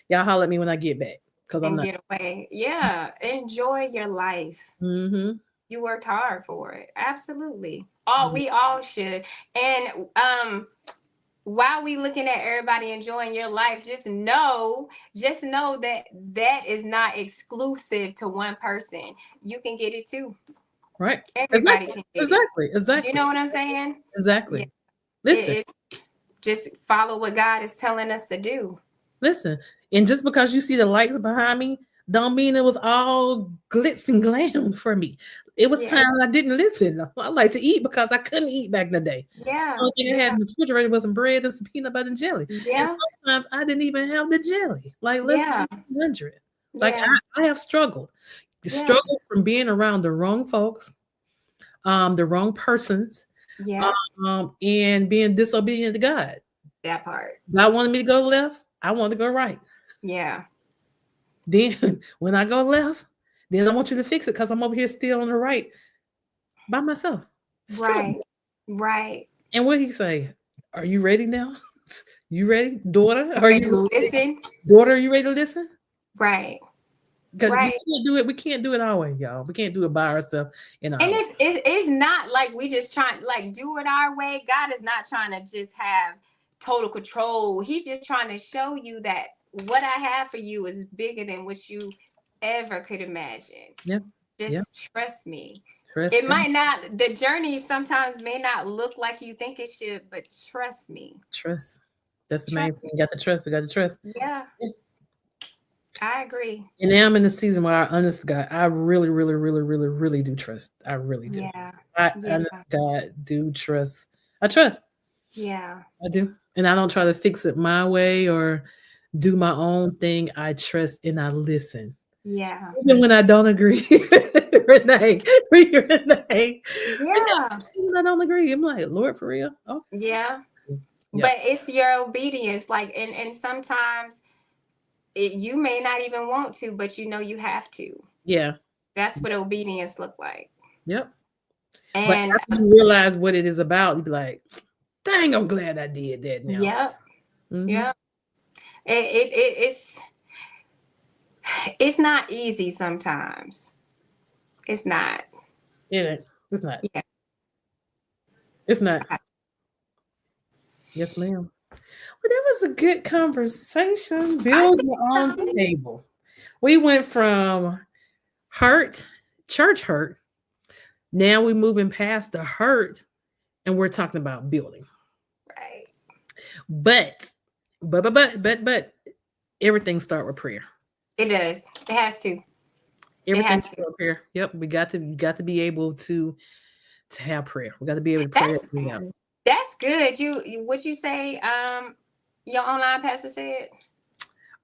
Y'all holler at me when I get back. Get away. Yeah. Enjoy your life. Mm-hmm. You worked hard for it. Absolutely. We all should. And while we looking at everybody enjoying your life, just know that that is not exclusive to one person. You can get it too. Right. Everybody can get Exactly. it. Exactly. Do you know what I'm saying? Exactly. Yeah. Listen. It's just follow what God is telling us to do. Listen. And just because you see the lights behind me, don't mean it was all glitz and glam for me. It was Yeah. times I didn't listen. I like to eat because I couldn't eat back in the day. Yeah. The only thing I had in the refrigerator was some bread and some peanut butter and jelly. Yeah. And sometimes I didn't even have the jelly. Like, let's Yeah. be 100. Like, Yeah. I have struggled. Yeah. Struggled from being around the wrong folks, the wrong persons, Yeah. and being disobedient to God. That part. God wanted me to go left. I wanted to go right. Yeah. Then when I go left, then I want you to fix it because I'm over here still on the right by myself. Right. Struggle. Right. And what he say? Are you ready now? You ready, daughter? Are you listen? daughter? Are you ready to listen? Right. Because Right. we can't do it. We can't do it our way, y'all. We can't do it by ourselves. And it's not like we just trying like do it our way. God is not trying to just have total control. He's just trying to show you that what I have for you is bigger than what you ever could imagine. Yeah. Just trust me. Trust It God. might not, the journey sometimes may not look like you think it should, but trust me. Trust. That's the main thing. We got to trust. We got to trust. Yeah. I agree. And now I'm in the season where I honest to God, I really, really, really, really, really do trust. I really do. Yeah. Honest to God, do trust. I trust. Yeah. I do. And I don't try to fix it my way or do my own thing. I trust and I listen. Yeah. Even when I don't agree. Renee. Yeah. When I don't agree, I'm like, Lord, for real? Oh. Yeah. Yeah. But it's your obedience. Like, and sometimes you may not even want to, but you know you have to. Yeah. That's what obedience look like. Yep. And but after you realize what it is about, you be like, dang, I'm glad I did that now. Yep. Mm-hmm. Yeah. It's not easy sometimes. It's not. It ain't. It's not. Yeah. It's not. Yes, ma'am. Well, that was a good conversation. Build your own table. We went from hurt, church hurt. Now we're moving past the hurt and we're talking about building. Right. But everything start with prayer. It does. It has to. Everything start with prayer. Yep. You got to be able to have prayer. We got to be able to pray everything out. That's good. What you say? Your online pastor said.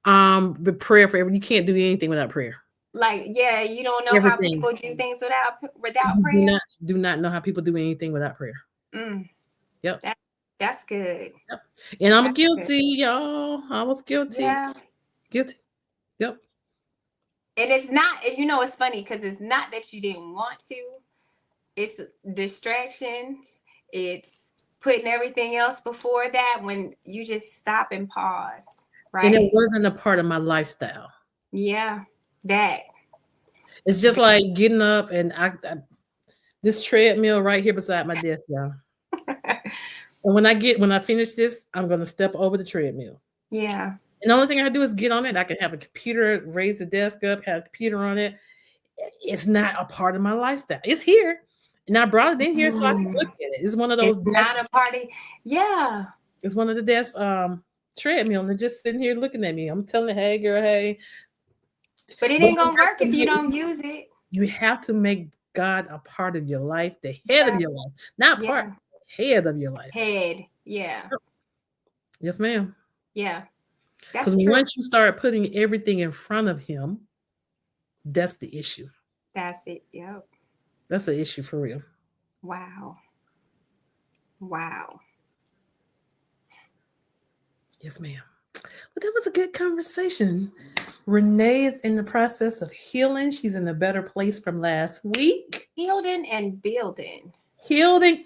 The prayer for everyone. You can't do anything without prayer. Like, yeah, you don't know how people do things without prayer. Do not know how people do anything without prayer. Yep. That's good. Yep. And I'm guilty, y'all. I was guilty. Yeah. Guilty. Yep. And it's not, it's funny because it's not that you didn't want to. It's distractions. It's putting everything else before that when you just stop and pause. Right. And it wasn't a part of my lifestyle. Yeah. That. It's just like getting up and I this treadmill right here beside my desk, y'all. And when I finish this, I'm gonna step over the treadmill. Yeah. And the only thing I do is get on it. I can have a computer, raise the desk up, have a computer on it. It's not a part of my lifestyle. It's here. And I brought it in here so I can look at it. It's one of those. It's not a party. Yeah. It's one of the desk treadmill and they're just sitting here looking at me. I'm telling it, hey girl, hey. But it ain't gonna work if you don't use it. You have to make God a part of your life, the head of your life. Not part, head of your life. Head. Yeah. Yes, ma'am. Yeah. Because once you start putting everything in front of him, that's the issue. That's it. Yep. That's the issue for real. Wow. Wow. Yes, ma'am. Well, that was a good conversation. Renee is in the process of healing. She's in a better place from last week. Healing and building. Healing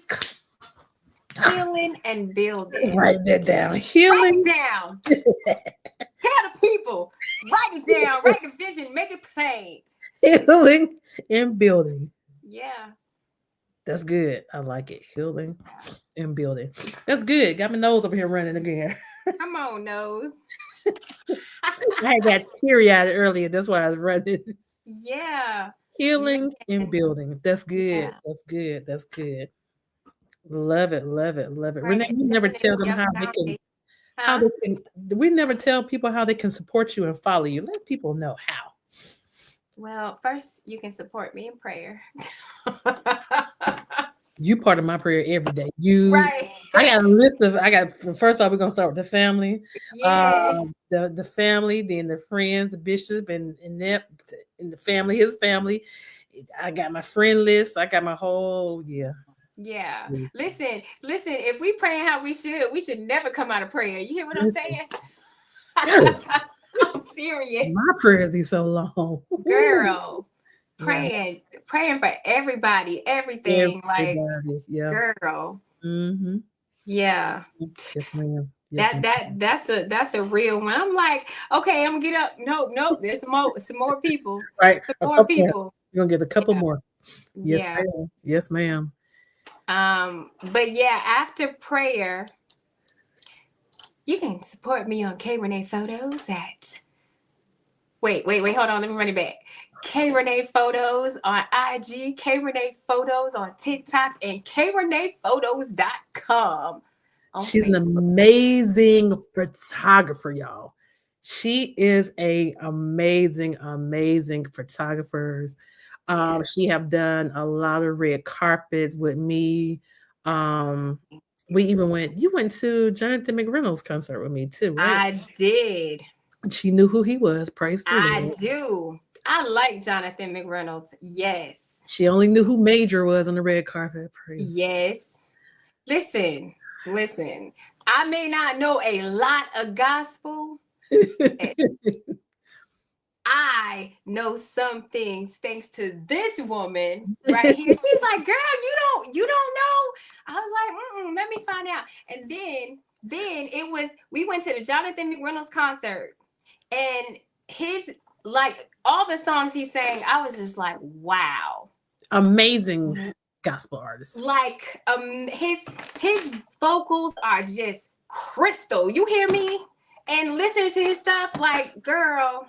and building. Write that down. Healing. Write it down. Tell the people. Write it down. Write the vision. Make it plain. Healing and building. Yeah. That's good. I like it. Healing and building. That's good. Got my nose over here running again. Come on, nose. I had got teary eyed earlier. That's why I was running. Yeah. Healing and Man. building. That's good. Yeah. That's good. That's good. Love it. Love it. Love it. Renee, Praying, we never laying tell them your how they can, foundation. Huh? we never tell people how they can support you and follow you. Let people know how. Well, first you can support me in prayer. You part of my prayer every day. Right. I got a list of, first of all, we're going to start with the family. Yes. The family, then the friends, the bishop and the family, his family. I got my friend list. I got my whole, yeah. Yeah. Listen. If we praying how we should never come out of prayer. You hear what I'm Listen, saying? girl, I'm serious. my prayers be so long. Girl. Yeah, Praying for everybody, everything. Like, everybody. Yeah. girl. Mm-hmm. Yeah. Yes, ma'am. Yes, ma'am. That's a real one. I'm like, okay, I'm gonna get up. Nope. There's some more people. Right. Some A more couple more. people. You're gonna get a couple Yeah. more. Yes, Yeah. ma'am. Yes, ma'am. But yeah, after prayer, you can support me on K Renee Photos at wait, hold on, let me run it back. K Renee Photos on IG, K Renee Photos on TikTok, and KReneePhotos.com on She's an Facebook. amazing photographer, y'all. She is a amazing photographer. Yeah. She have done a lot of red carpets with me. We even you went to Jonathan McReynolds concert with me too, right? I did. She knew who he was. Praise the I Lord. do. I like Jonathan McReynolds. Yes. She only knew who Major was on the red carpet. Praise. Yes. Listen. I may not know a lot of gospel. I know some things thanks to this woman right here. She's like, girl, you don't know. I was like, let me find out. And then we went to the Jonathan McReynolds concert, and his like all the songs he sang, I was just like, wow. Amazing gospel artist. Like his vocals are just crystal. You hear me? And listening to his stuff, like, girl.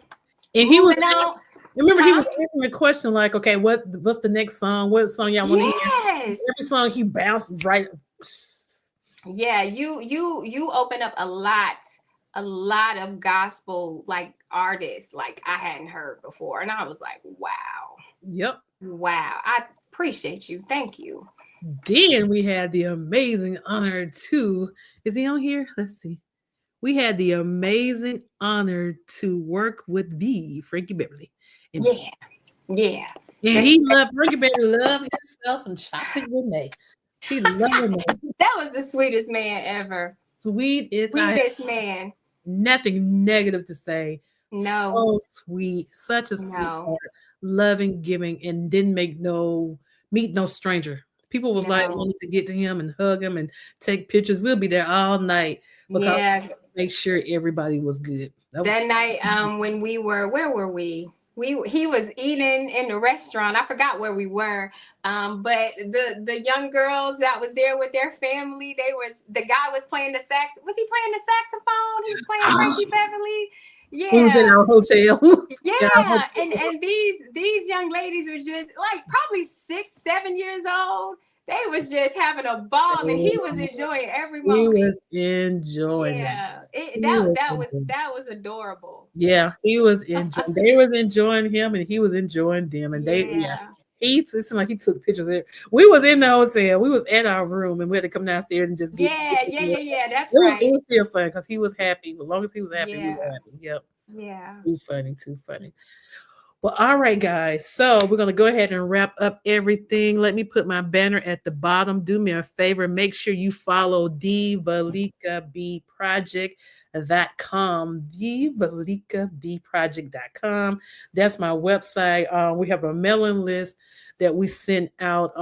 And he was out. Remember, he was answering the question like, okay, what's the next song? What song y'all want to hear? Yes. Every song he bounced right. Yeah, you open up a lot of gospel like artists like I hadn't heard before. And I was like, wow. Yep. Wow. I appreciate you. Thank you. Then we had the amazing honor to, is he on here? Let's see. We had the amazing honor to work with the Frankie Beverly. And Yeah. Frankie Beverly loved himself some chocolate Renee. He loved Renee. That was the sweetest man ever. Sweetest man. Nothing negative to say. No. So sweet. Such a sweetheart. Loving, giving, and didn't meet no stranger. People was like wanting to get to him and hug him and take pictures. We'll be there all night because make sure everybody was good. That night, when where were we? He was eating in the restaurant. I forgot where we were. But the young girls that was there with their family, the guy was playing the sax. Was he playing the saxophone? He was playing Frankie Beverly. Yeah. We was in our hotel. Yeah. And these young ladies were just like probably 6-7 years old. They was just having a ball, and he was enjoying every moment. He was enjoying. Yeah, that was adorable. Yeah, he was enjoying. They was enjoying him, and he was enjoying them. And it seemed like he took pictures there. We was in the hotel. We was at our room, and we had to come downstairs and just get. Yeah. That's right. It was still fun because he was happy. As long as he was happy, we were happy. Yep. Yeah. Too funny. Well, all right, guys. So we're going to go ahead and wrap up everything. Let me put my banner at the bottom. Do me a favor. Make sure you follow the Veleka B Project.com. The Veleka B Project.com. That's my website. We have a mailing list that we send out.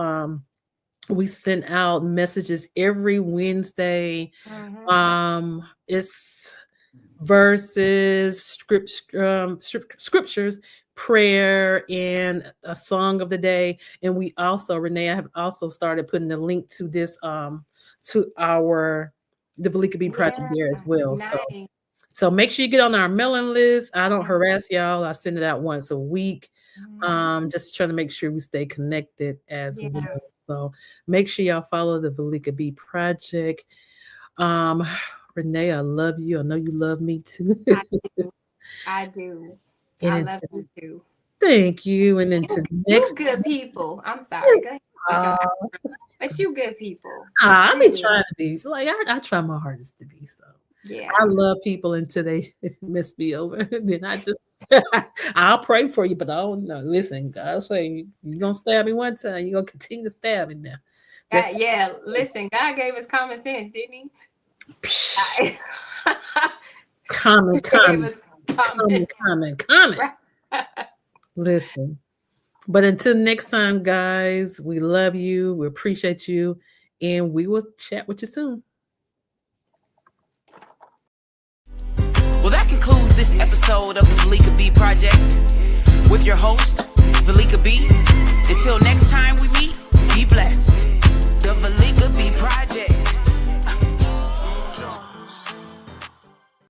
We send out messages every Wednesday. It's verses, scriptures, prayer and a song of the day. And we also, Renee, I have also started putting the link to this to the Veleka B project there as well. Nice. So make sure you get on our mailing list. I don't harass y'all. I send it out once a week. Just trying to make sure we stay connected as well. So make sure y'all follow the Veleka B project. Renee, I love you. I know you love me too. I do. And I love you too. Thank you. And then you good people. I'm sorry. Go ahead. But you good people. I be trying to be. Like I try my hardest to be. So yeah. I love people until they mess me over. Then I just I'll pray for you, but I don't know. Listen, God say you're gonna stab me one time, you're gonna continue to stab me now. Yeah, listen, God gave us common sense, didn't he? Comment. Listen. But until next time, guys, we love you. We appreciate you. And we will chat with you soon. Well, that concludes this episode of the Veleka B Project with your host,